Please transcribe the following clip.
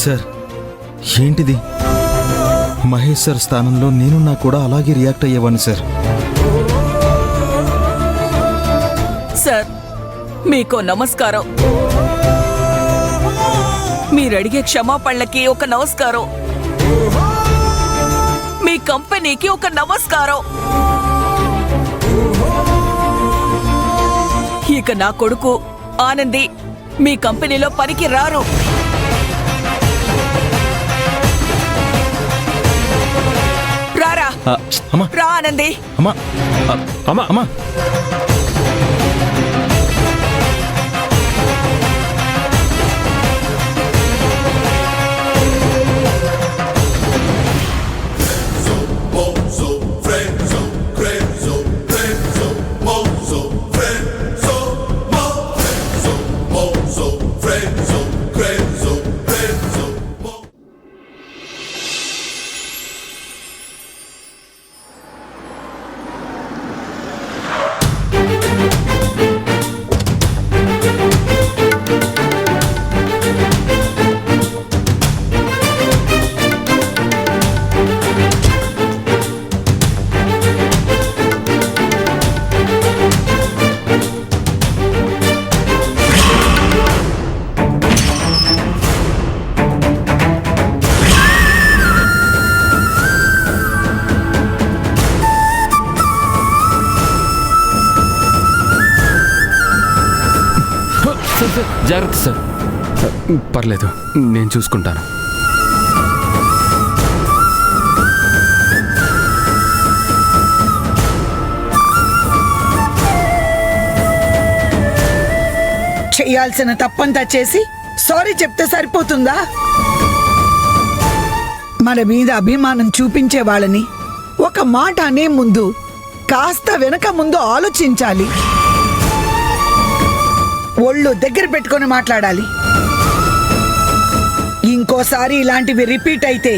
Sir ఏంటిది? Mahesh sir స్థానంలో నేనున్నా కూడా అలాగే రియాక్ట్ అయ్యేవాడిని సార్. సార్ మీకో నమస్కారం. మీరడిగే క్షమాపణలకి ఒక నమస్కారం. మీ కంపెనీకి ఒక నమస్కారం. ఇక నా కొడుకు ఆనంది మీ కంపెనీలో పనికి రారు. రారా అమ్మా రా ఆనంది. అమ్మా అమ్మా అమ్మా జాగ్రత్త సార్. పర్లేదు, నేను చూసుకుంటాను. చేయాల్సిన తప్పంతా చేసి సారీ చెప్తే సరిపోతుందా? మన మీద అభిమానం చూపించే వాళ్ళని ఒక మాట అనే ముందు కాస్త వెనక ముందు ఆలోచించాలి. ఒళ్ళు దగ్గర పెట్టుకొని మాట్లాడాలి. ఇంకోసారి ఇలాంటివి రిపీట్ అయితే